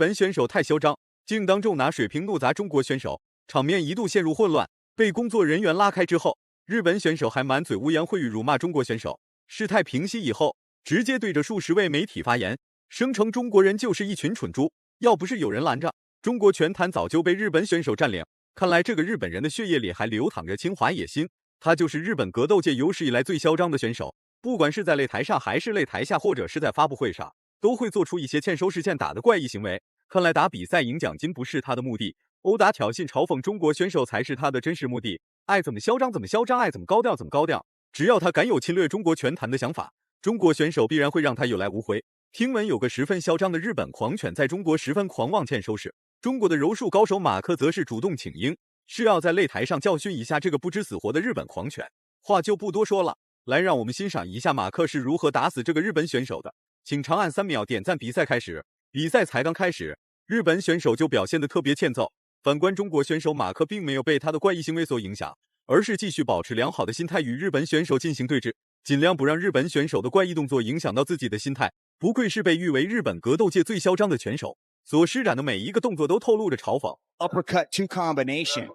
本选手太嚣张，竟当众拿水瓶怒砸中国选手，场面一度陷入混乱。被工作人员拉开之后，日本选手还满嘴污言秽语辱骂中国选手。事态平息以后，直接对着数十位媒体发言，声称中国人就是一群蠢猪，要不是有人拦着，中国拳坛早就被日本选手占领。看来这个日本人的血液里还流淌着侵华野心，他就是日本格斗界有史以来最嚣张的选手。不管是在擂台上还是擂台下，或者是在发布会上，都会做出一些欠收视欠打的怪异行为。看来打比赛赢奖金不是他的目的，殴打挑衅嘲讽中国选手才是他的真实目的。爱怎么嚣张怎么嚣张，爱怎么高调怎么高调，只要他敢有侵略中国拳坛的想法，中国选手必然会让他有来无回。听闻有个十分嚣张的日本狂犬在中国十分狂妄欠收视，中国的柔术高手马克则是主动请缨，是要在擂台上教训一下这个不知死活的日本狂犬。话就不多说了，来让我们欣赏一下马克是如何打死这个日本选手的。请长按3秒点赞。比赛开始。比赛才刚开始，日本选手就表现得特别欠揍。反观中国选手马克并没有被他的怪异行为所影响，而是继续保持良好的心态与日本选手进行对峙，尽量不让日本选手的怪异动作影响到自己的心态。不愧是被誉为日本格斗界最嚣张的拳手，所施展的每一个动作都透露着嘲讽。 Uppercut 2 combination.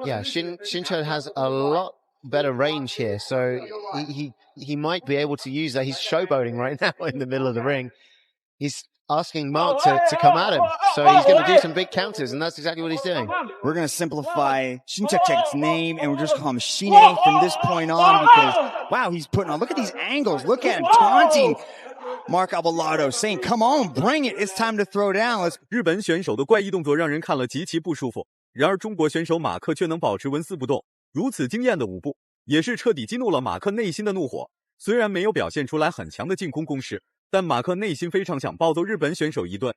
Yeah, Shincho has a lot better range here, so he might be able to use that. He's showboating right now in the middle of the ring. He's asking Mark to come at him, so he's going to do some big counters, and that's exactly what he's doing. We're going to simplify Shinchek's name, and we're just call him Shine from this point on, because, wow, he's putting on, look at these angles, look at him taunting Mark Alvarado, saying, come on, bring it, it's time to throw down. 日本选手的怪异动作让人看了极其不舒服，然而中国选手马克却能保持纹丝不动，如此惊艳的舞步，也是彻底激怒了马克内心的怒火。虽然没有表现出来很强的进攻攻势，但马克内心非常想暴揍日本选手一顿。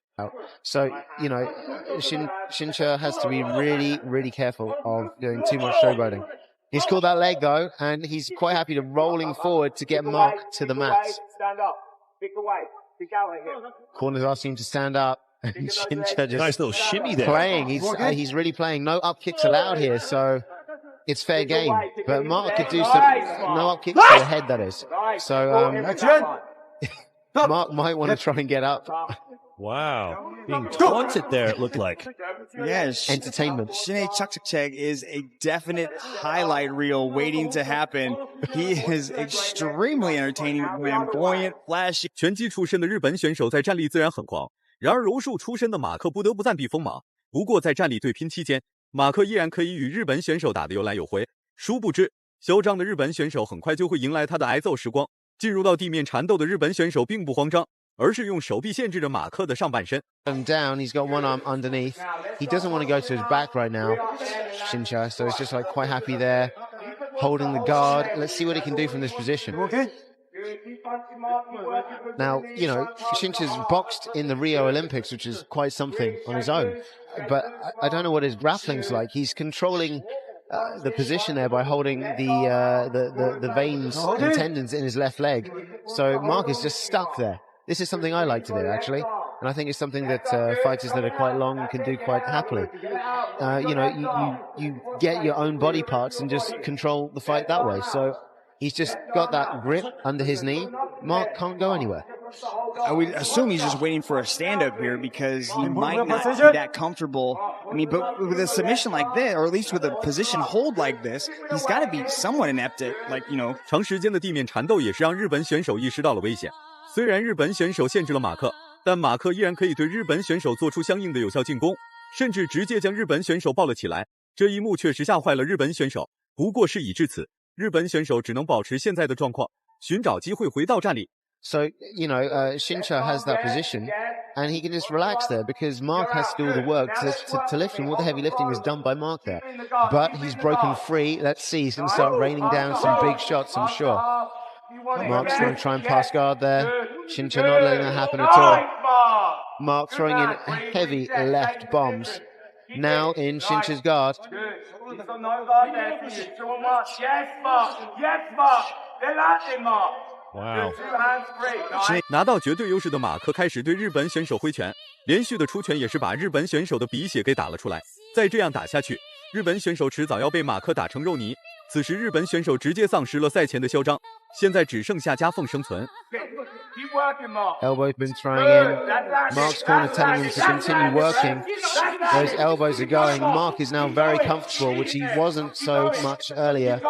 So, you know, Shincho has to be really, really careful of doing too much showboating. He's called that leg though, and he's quite happy to rolling forward to get Mark to the mat. Stand up. Pick away. Pick out here. Corner's asking him to stand up, and Shincho just Nice little shimmy there. playing. He's really playing. No up kicks allowed here, so it's fair game. But Mark could do some no up kicks to the head, that is. So Mark might want to try and get up. Wow. Being taunted there, it looked like. Yes. Entertainment. Shine Chakchak is a definite highlight reel waiting to happen. He is extremely entertaining, flamboyant, flashy. 拳击出身的日本选手在站立自然很狂，然而柔术出身的马克不得不暂避锋芒。不过在站立对拼期间，马克依然可以与日本选手打得有来有回。殊不知，嚣张的日本选手很快就会迎来他的挨揍时光。进入到地面缠斗的日本选手并不慌张，而是用手臂限制着马克的上半身。Down, he's got one arm underneath. He doesn't want to go to his back right now, Shincho, so he's just like quite happy there, holding the guard. Let's see what he can do from this position. Now, you know, Shincho's boxed in the Rio Olympics, which is quite something on his own. But I don't know what his grappling's like. He's controlling the position there by holding the veins and tendons in his left leg. So Mark is just stuck there. This is something I like to do, actually. And I think it's something that fighters that are quite long can do quite happily. You know, you get your own body parts and just control the fight that way. So he's just got that grip under his knee. Mark can't go anywhere. I would assume he's just waiting for a stand-up here, because he might not be that comfortable. I mean, but with a submission like this, or at least with a position hold like this, he's got to be somewhat inept at, like, you know. 长时间的地面缠斗也是让日本选手意识到了危险。虽然日本选手限制了马克，但马克依然可以对日本选手做出相应的有效进攻，甚至直接将日本选手抱了起来。这一幕确实吓坏了日本选手。不过事已至此，日本选手只能保持现在的状况，寻找机会回到站立。So, you know, Shincho has that position, and he can just relax there, because Mark has to do all the work to lift him. All the heavy lifting is done by Mark there. But he's broken free. Let's see, he's going to start raining down some big shots, I'm sure. Mark's going to try and pass guard there. Shincho not letting that happen at all. Mark throwing in heavy left bombs. Now in Shincho's guard. Wow. 拿到绝对优势的马克开始对日本选手挥拳，连续的出拳也是把日本选手的鼻血给打了出来。再这样打下去，日本选手迟早要被马克打成肉泥。此时日本选手直接丧失了赛前的嚣张，现在只剩下夹缝生存。Keep working, Mark. Elbows been throwing in. Mark's corner telling him to continue working. Those elbows are going. Mark is now very comfortable, which he wasn't so much earlier.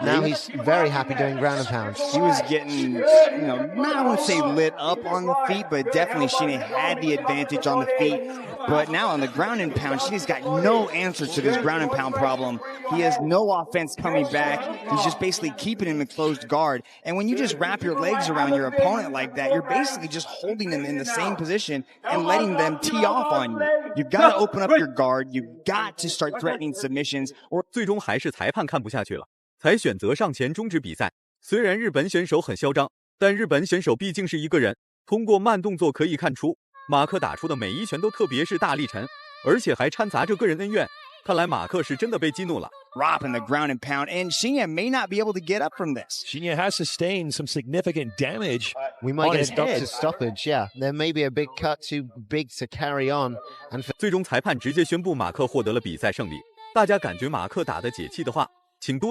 Now he's very happy doing ground and pound. He was getting, I wouldn't say lit up on the feet, but definitely Shine had the advantage on the feet. But now on the ground and pound, Shine's got no answer to this ground and pound problem. He has no offense coming back. He's just basically keeping him in closed guard. And when you just wrap your legs around your opponent like that, you're basically just holding them in the same position and letting them tee off on you. You've got to open up your guard. You've got to start threatening submissions. 最终还是裁判看不下去了，才选择上前终止比赛。虽然日本选手很嚣张，但日本选手毕竟是一个人。通过慢动作可以看出，马克打出的每一拳都特别是大力沉，而且还掺杂着个人恩怨。看来马克是真的被激怒了。Dropping the ground and pound, and Shinya may not be able to get up from this. Shinya has sustained some significant damage. We might on get his a doctor's head. stoppage, yeah. There may be a big cut too big to carry on. And 最终裁判直接宣布马克获得了比赛胜利。大家感觉马克打得解气的话，请多